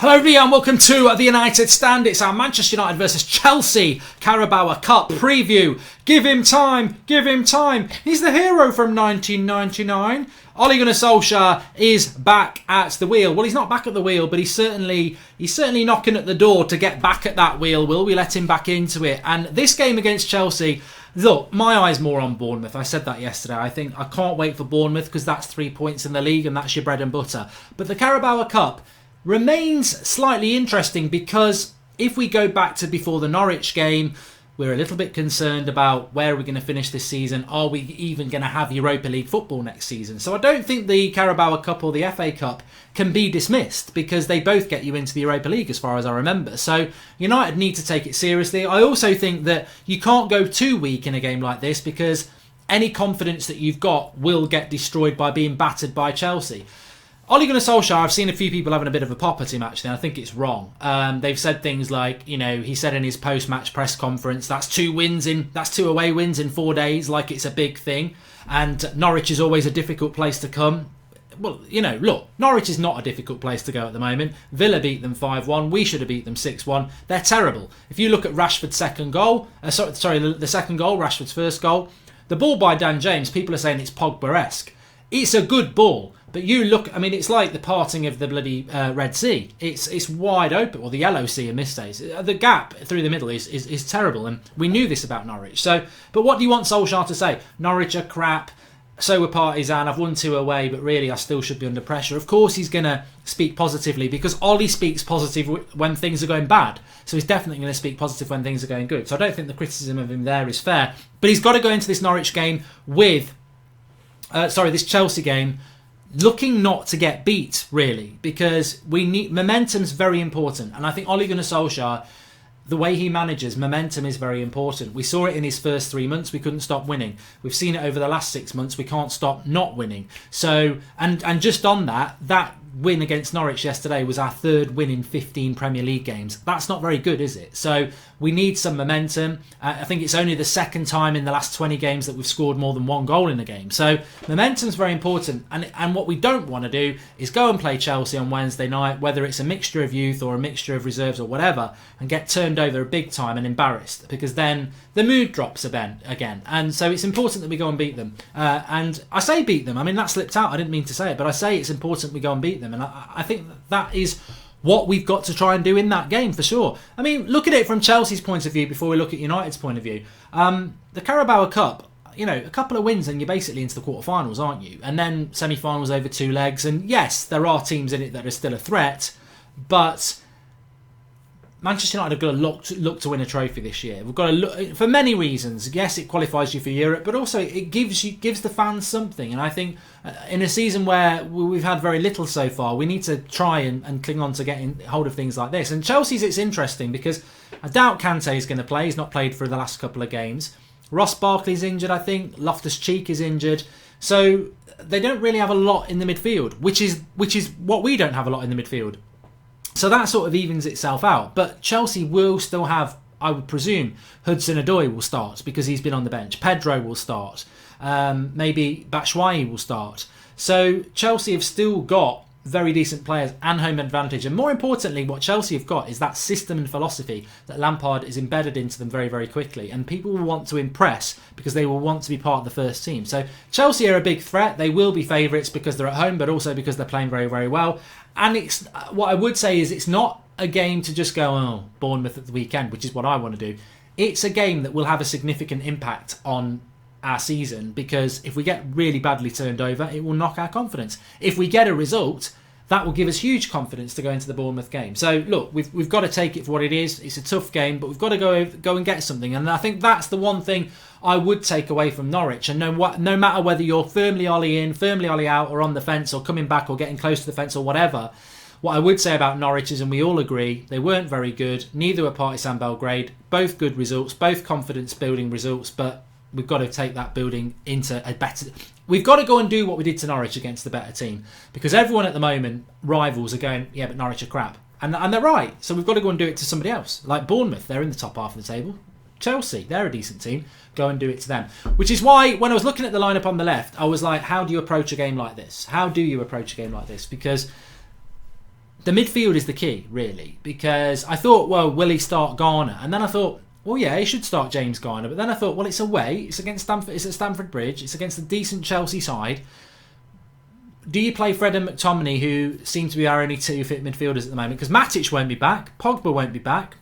Hello everybody and welcome to the United Stand. It's our Manchester United versus Chelsea Carabao Cup preview. Give him time, give him time. He's the hero from 1999. Ole Gunnar Solskjaer is back at the wheel. Well, he's not back at the wheel, but he's certainly knocking at the door to get back at that wheel. Will we let him back into it? And this game against Chelsea, look, my eye's more on Bournemouth. I said that yesterday. I think I can't wait for Bournemouth because that's 3 points in the league and that's your bread and butter. But the Carabao Cup remains slightly interesting because if we go back to before the Norwich game, we're a little bit concerned about where we're going to finish this season. Are we even going to have Europa League football next season? So I don't think the Carabao Cup or the FA Cup can be dismissed because they both get you into the Europa League as far as I remember. So United need to take it seriously. I also think that you can't go too weak in a game like this because any confidence that you've got will get destroyed by being battered by Chelsea. Ole Gunnar Solskjaer, I've seen a few people having a bit of a pop at him actually, and I think it's wrong. They've said things like, he said in his post-match press conference, that's 2 away wins in 4 days, like it's a big thing. And Norwich is always a difficult place to come. Well, look, Norwich is not a difficult place to go at the moment. Villa beat them 5-1. We should have beat them 6-1. They're terrible. If you look at Rashford's second goal, the second goal, Rashford's first goal, the ball by Dan James, people are saying it's Pogba-esque. It's a good ball. But you look, it's like the parting of the bloody Red Sea. It's wide open, or the Yellow Sea in this case. The gap through the middle is terrible, and we knew this about Norwich. So, but what do you want Solskjaer to say? Norwich are crap, so were Partizan, I've won 2 away, but really I still should be under pressure. Of course he's going to speak positively, because Ollie speaks positive when things are going bad. So he's definitely going to speak positive when things are going good. So I don't think the criticism of him there is fair. But he's got to go into this Norwich game with, this Chelsea game, looking not to get beat, really, because momentum's very important. And I think Ole Gunnar Solskjaer, the way he manages, momentum is very important. We saw it in his first 3 months, we couldn't stop winning. We've seen it over the last 6 months, we can't stop not winning. So, and just on that win against Norwich yesterday was our 3rd win in 15 Premier League games. That's not very good, is it? So we need some momentum. I think it's only the 2nd time in the last 20 games that we've scored more than 1 goal in a game. So momentum's very important. And what we don't want to do is go and play Chelsea on Wednesday night, whether it's a mixture of youth or a mixture of reserves or whatever, and get turned over big time and embarrassed, because then the mood drops again. And so it's important that we go and beat them. And I say beat them. That slipped out. I didn't mean to say it, but I say it's important we go and beat them. And I think that is what we've got to try and do in that game for sure. Look at it from Chelsea's point of view before we look at United's point of view. The Carabao Cup, a couple of wins and you're basically into the quarterfinals, aren't you? And then semi-finals over 2 legs. And yes, there are teams in it that are still a threat, but Manchester United have got to look to win a trophy this year. We've got to look for many reasons. Yes, it qualifies you for Europe, but also it gives the fans something. And I think in a season where we've had very little so far, we need to try and cling on to getting hold of things like this. And Chelsea's, it's interesting because I doubt Kante is going to play. He's not played for the last couple of games. Ross Barkley's injured, I think. Loftus-Cheek is injured. So they don't really have a lot in the midfield, which is what we don't have a lot in the midfield. So that sort of evens itself out. But Chelsea will still have, I would presume, Hudson-Odoi will start because he's been on the bench. Pedro will start. Maybe Batshuayi will start. So Chelsea have still got very decent players and home advantage. And more importantly, what Chelsea have got is that system and philosophy that Lampard is embedded into them very, very quickly. And people will want to impress because they will want to be part of the first team. So Chelsea are a big threat. They will be favourites because they're at home, but also because they're playing very, very well. And it's what I would say is it's not a game to just go, Bournemouth at the weekend, which is what I want to do. It's a game that will have a significant impact on our season, because if we get really badly turned over, it will knock our confidence. If we get a result, that will give us huge confidence to go into the Bournemouth game. So look, we've got to take it for what it is. It's a tough game, but we've got to go and get something. And I think that's the one thing I would take away from Norwich. And no matter whether you're firmly Ollie in, firmly Ollie out, or on the fence, or coming back, or getting close to the fence, or whatever, what I would say about Norwich is, and we all agree, they weren't very good. Neither were Partizan Belgrade. Both good results, both confidence-building results, but we've got to take that building into a better... We've got to go and do what we did to Norwich against the better team, because everyone at the moment, rivals, are going, yeah, but Norwich are crap. And they're right. So we've got to go and do it to somebody else. Like Bournemouth, they're in the top half of the table. Chelsea, they're a decent team. Go and do it to them. Which is why, when I was looking at the lineup on the left, I was like, how do you approach a game like this? How do you approach a game like this? Because the midfield is the key, really, because I thought, well, will he start Garner? And then I thought, well, yeah, he should start James Garner. But then I thought, well, it's away. It's against Stamford. It's at Stamford Bridge. It's against a decent Chelsea side. Do you play Fred and McTominay, who seem to be our only two fit midfielders at the moment? Because Matic won't be back. Pogba won't be back.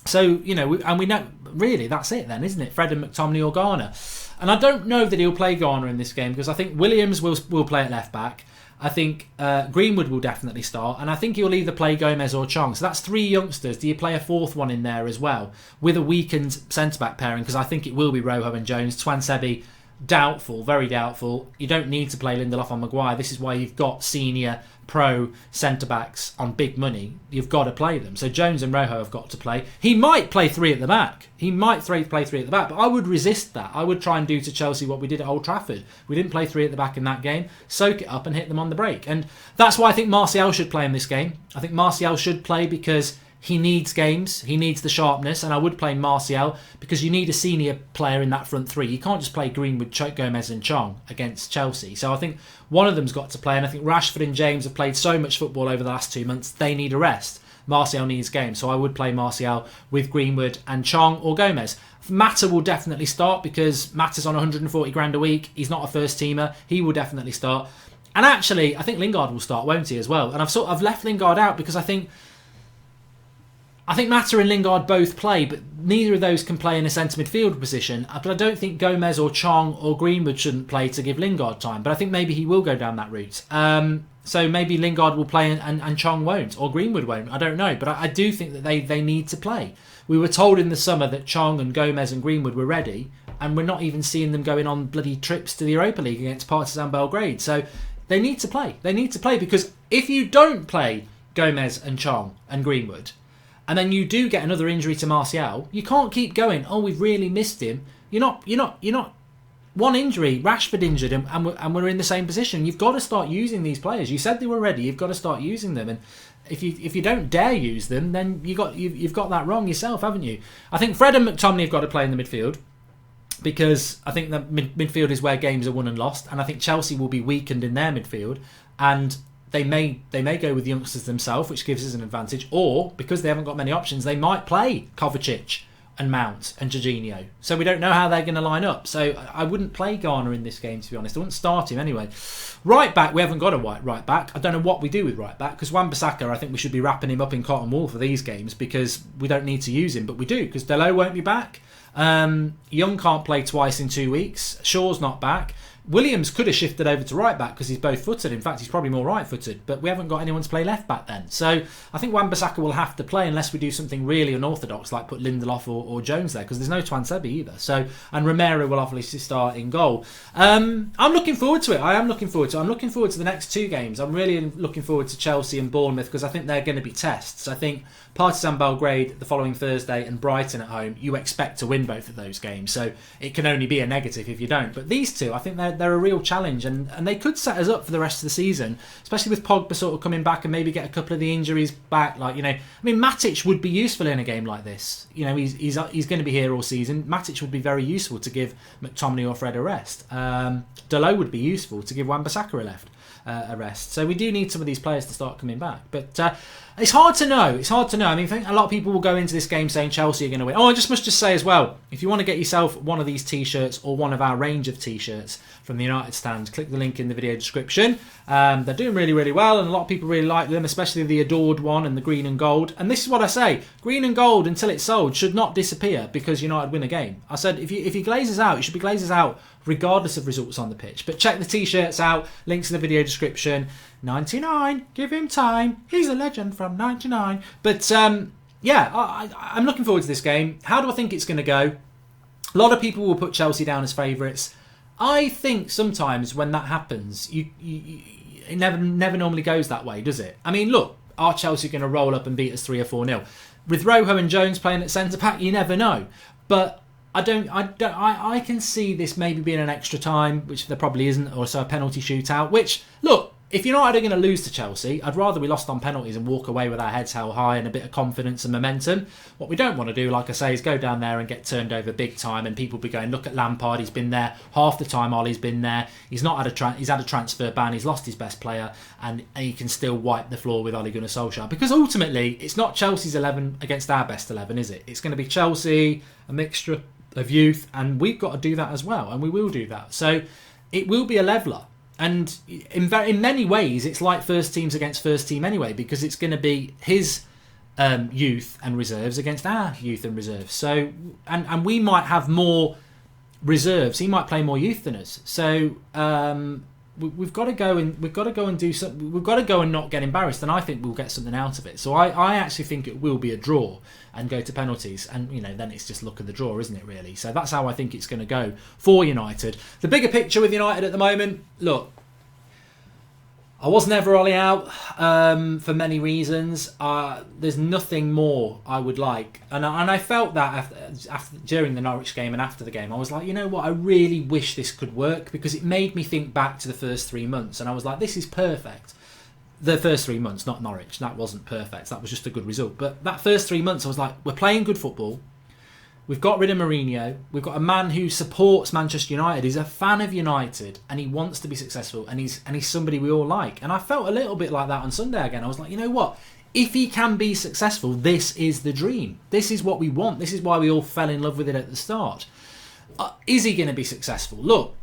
So, you know, and we know, really, that's it then, isn't it? Fred and McTominay or Garner. And I don't know that he'll play Garner in this game, because I think Williams will play at left back. I think Greenwood will definitely start, and I think he'll either play Gomez or Chong. So that's three youngsters. Do you play a fourth one in there as well with a weakened centre-back pairing? Because I think it will be Rojo and Jones. Twansebi, doubtful, very doubtful. You don't need to play Lindelof on Maguire. This is why you've got senior pro centre-backs on big money. You've got to play them. So Jones and Rojo have got to play. He might play three at the back. Play three at the back, but I would resist that. I would try and do to Chelsea what we did at Old Trafford. We didn't play three at the back in that game. Soak it up and hit them on the break. And that's why I think Martial should play in this game. I think Martial should play because he needs games. He needs the sharpness. And I would play Martial because you need a senior player in that front three. You can't just play Greenwood, Gomez and Chong against Chelsea. So I think one of them's got to play. And I think Rashford and James have played so much football over the last 2 months. They need a rest. Martial needs games. So I would play Martial with Greenwood and Chong or Gomez. Mata will definitely start because Mata's on 140 grand a week. He's not a first teamer. He will definitely start. And actually, I think Lingard will start, won't he, as well? And I've left Lingard out because I think Mata and Lingard both play, but neither of those can play in a centre midfield position. But I don't think Gomez or Chong or Greenwood shouldn't play to give Lingard time. But I think maybe he will go down that route. So maybe Lingard will play and Chong won't, or Greenwood won't. I don't know. But I do think that they need to play. We were told in the summer that Chong and Gomez and Greenwood were ready, and we're not even seeing them going on bloody trips to the Europa League against Partizan Belgrade. So they need to play. They need to play because if you don't play Gomez and Chong and Greenwood, and then you do get another injury to Martial, you can't keep going, oh, we've really missed him. You're not. One injury, Rashford injured him, and we're in the same position. You've got to start using these players. You said they were ready. You've got to start using them. And if you don't dare use them, then you've got that wrong yourself, haven't you? I think Fred and McTominay have got to play in the midfield because I think the midfield is where games are won and lost, and I think Chelsea will be weakened in their midfield, and they may go with the youngsters themselves, which gives us an advantage, or because they haven't got many options, they might play Kovacic and Mount and Jorginho. So we don't know how they're going to line up. So I wouldn't play Garner in this game, to be honest. I wouldn't start him anyway. Right back, we haven't got a right back. I don't know what we do with right back, because Wan-Bissaka, I think we should be wrapping him up in cotton wool for these games because we don't need to use him, but we do, because Delo won't be back. Young can't play twice in 2 weeks. Shaw's not back. Williams could have shifted over to right back because he's both footed. In fact, he's probably more right footed, but we haven't got anyone to play left back then. So I think Wan-Bissaka will have to play unless we do something really unorthodox, like put Lindelof or Jones there, because there's no Twansebi either. So, and Romero will obviously start in goal. I'm looking forward to it. I'm looking forward to the next two games. I'm really looking forward to Chelsea and Bournemouth because I think they're going to be tests. I think Partizan Belgrade the following Thursday and Brighton at home, you expect to win both of those games. So it can only be a negative if you don't. But these two, I think they're a real challenge, and they could set us up for the rest of the season, especially with Pogba sort of coming back and maybe get a couple of the injuries back. Like, I mean, Matic would be useful in a game like this. He's going to be here all season. Matic would be very useful to give McTominay or Fred a rest. Delo would be useful to give Wan-Bissaka a rest. So we do need some of these players to start coming back. But it's hard to know. I mean, I think a lot of people will go into this game saying Chelsea are going to win. Oh, I must say as well, if you want to get yourself one of these T-shirts or one of our range of T-shirts from the United Stand, click the link in the video description. They're doing really, really well, and a lot of people really like them, especially the adored one and the green and gold. And this is what I say: green and gold, until it's sold, should not disappear because United win a game. I said if he glazes out, it should be glazes out regardless of results on the pitch. But check the T-shirts out. Links in the video description. 99, give him time. He's a legend from 99. But yeah, I'm looking forward to this game. How do I think it's going to go? A lot of people will put Chelsea down as favourites. I think sometimes when that happens, it never normally goes that way, does it? I mean, look, are Chelsea going to roll up and beat us 3 or 4-0? With Rojo and Jones playing at centre back, you never know. But I can see this maybe being an extra time, which there probably isn't, or so a penalty shootout. Which, look, if United are going to lose to Chelsea, I'd rather we lost on penalties and walk away with our heads held high and a bit of confidence and momentum. What we don't want to do, like I say, is go down there and get turned over big time, and people be going, look at Lampard, he's been there half the time. Ollie's been there. He's not had he's had a transfer ban. He's lost his best player, and he can still wipe the floor with Ole Gunnar Solskjaer. Because ultimately, it's not Chelsea's 11 against our best 11, is it? It's going to be Chelsea, a mixture of youth, and we've got to do that as well, and we will do that. So it will be a leveller. And in many ways, it's like first teams against first team anyway, because it's going to be his youth and reserves against our youth and reserves. So, and we might have more reserves. He might play more youth than us. So we've got to go and do something. We've got to go and not get embarrassed. And I think we'll get something out of it. So I actually think it will be a draw and go to penalties. And then it's just luck of the draw, isn't it? Really. So that's how I think it's going to go for United. The bigger picture with United at the moment. Look, I was never Ollie out for many reasons. There's nothing more I would like, and I felt that after during the Norwich game and after the game, I was like, you know what, I really wish this could work, because it made me think back to the first 3 months, and I was like, this is perfect. The first 3 months, not Norwich, that wasn't perfect. That was just a good result. But that first 3 months, I was like, we're playing good football. We've got rid of Mourinho. We've got a man who supports Manchester United. He's a fan of United and he wants to be successful, and he's somebody we all like. And I felt a little bit like that on Sunday again. I was like, you know what? If he can be successful, this is the dream. This is what we want. This is why we all fell in love with it at the start. Is he going to be successful? Look,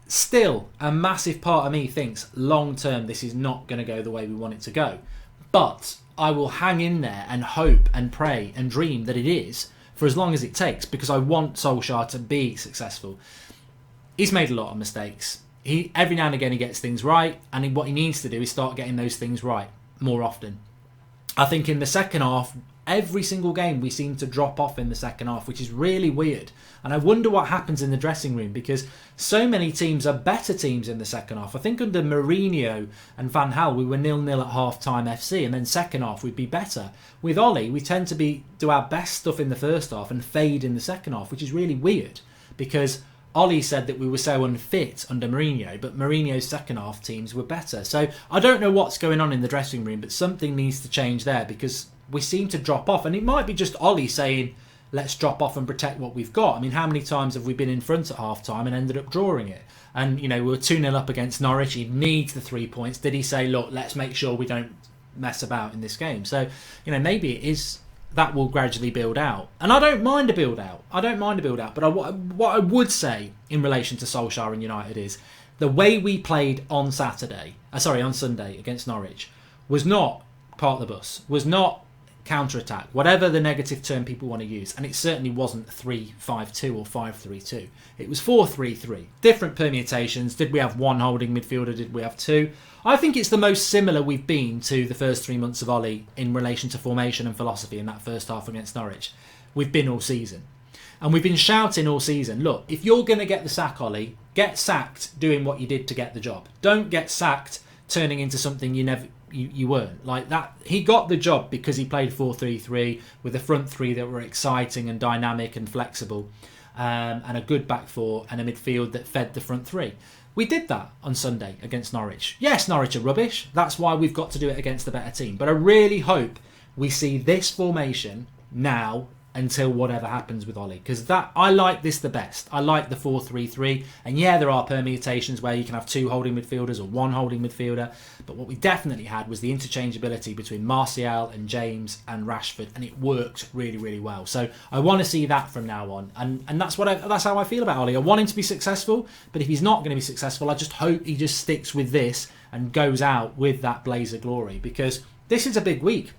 still a massive part of me thinks long term this is not going to go the way we want it to go. But I will hang in there and hope and pray and dream that it is, for as long as it takes, because I want Solskjaer to be successful. He's made a lot of mistakes. Every now and again he gets things right, and what he needs to do is start getting those things right more often. I think in the second half, every single game we seem to drop off in the second half, which is really weird. And I wonder what happens in the dressing room, because so many teams are better teams in the second half. I think under Mourinho and Van Gaal, we were 0-0 at half-time FC, and then second half we'd be better. With Ollie, we tend to do our best stuff in the first half and fade in the second half, which is really weird, because Ollie said that we were so unfit under Mourinho, but Mourinho's second half teams were better. So I don't know what's going on in the dressing room, but something needs to change there, because we seem to drop off. And it might be just Ollie saying, let's drop off and protect what we've got. I mean, how many times have we been in front at half-time and ended up drawing it? And, we were 2-0 up against Norwich. He needs the 3 points. Did he say, look, let's make sure we don't mess about in this game? So, maybe it is that will gradually build out. And I don't mind a build-out. But what I would say in relation to Solskjaer and United is the way we played on Sunday against Norwich was not part of the bus, was not counter-attack, whatever the negative term people want to use. And it certainly wasn't 3-5-2 or 5-3-2. It was 4-3-3. Different permutations. Did we have one holding midfielder? Did we have two? I think it's the most similar we've been to the first 3 months of Ollie in relation to formation and philosophy in that first half against Norwich. We've been all season. And we've been shouting all season, look, if you're going to get the sack, Ollie, get sacked doing what you did to get the job. Don't get sacked turning into something you weren't. Like that, he got the job because he played 4-3-3 with a front three that were exciting and dynamic and flexible, and a good back four and a midfield that fed the front three. We did that on Sunday against Norwich. Yes, Norwich are rubbish. That's why we've got to do it against a better team. But I really hope we see this formation now until whatever happens with Ollie, because I like this the best. I like the 4-3-3, and yeah, there are permutations where you can have two holding midfielders or one holding midfielder, but what we definitely had was the interchangeability between Martial and James and Rashford, and it worked really, really well. So I want to see that from now on, and that's how I feel about Ollie. I want him to be successful, but if he's not going to be successful, I just hope he just sticks with this and goes out with that blaze of glory, because this is a big week.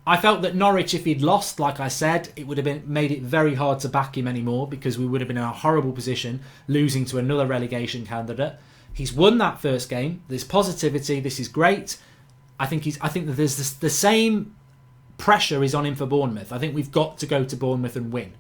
I felt that Norwich, if he'd lost, like I said, it would have made it very hard to back him anymore, because we would have been in a horrible position, losing to another relegation candidate. He's won that first game. There's positivity. This is great. I think that there's the same pressure is on him for Bournemouth. I think we've got to go to Bournemouth and win.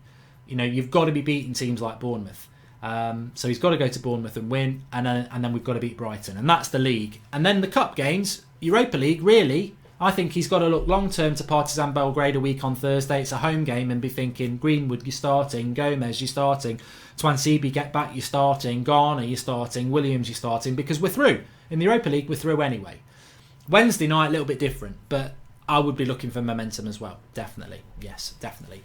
You've got to be beating teams like Bournemouth. So he's got to go to Bournemouth and win, and then we've got to beat Brighton, and that's the league. And then the cup games, Europa League, really. I think he's got to look long-term to Partizan Belgrade a week on Thursday. It's a home game, and be thinking, Greenwood, you're starting. Gomez, you're starting. Twansibi, get back, you're starting. Garner, you're starting. Williams, you're starting. Because we're through. In the Europa League, we're through anyway. Wednesday night, a little bit different, but I would be looking for momentum as well. Definitely. Yes, definitely.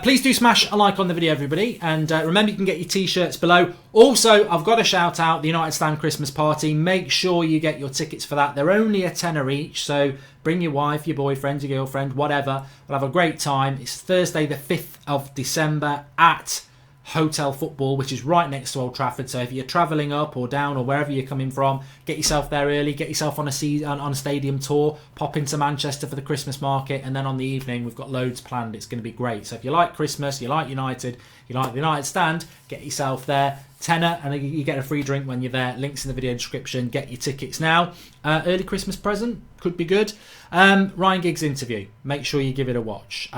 Please do smash a like on the video, everybody. And remember, you can get your T-shirts below. Also, I've got to shout out the United Stand Christmas party. Make sure you get your tickets for that. They're only £10 each. So bring your wife, your boyfriend, your girlfriend, whatever. We'll have a great time. It's Thursday, the 5th of December at Hotel Football, which is right next to Old Trafford. So if you're travelling up or down or wherever you're coming from, get yourself there early, get yourself on a stadium tour, pop into Manchester for the Christmas market, and then on the evening we've got loads planned. It's going to be great. So if you like Christmas, you like United, you like the United Stand, get yourself there. Tenner, and you get a free drink when you're there. Links in the video description. Get your tickets now. Early Christmas present could be good. Ryan Giggs interview, make sure you give it a watch.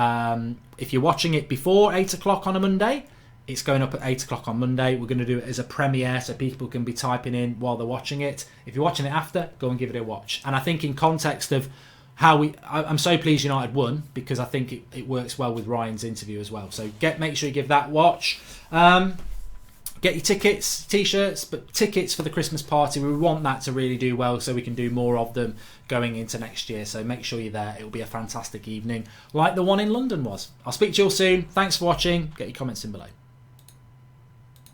If you're watching it before 8 o'clock on a Monday, it's going up at 8 o'clock on Monday. We're going to do it as a premiere so people can be typing in while they're watching it. If you're watching it after, go and give it a watch. And I think in context of how I'm so pleased United won, because I think it works well with Ryan's interview as well. So make sure you give that a watch. Get your tickets, T-shirts, but tickets for the Christmas party. We want that to really do well so we can do more of them going into next year. So make sure you're there. It'll be a fantastic evening like the one in London was. I'll speak to you all soon. Thanks for watching. Get your comments in below.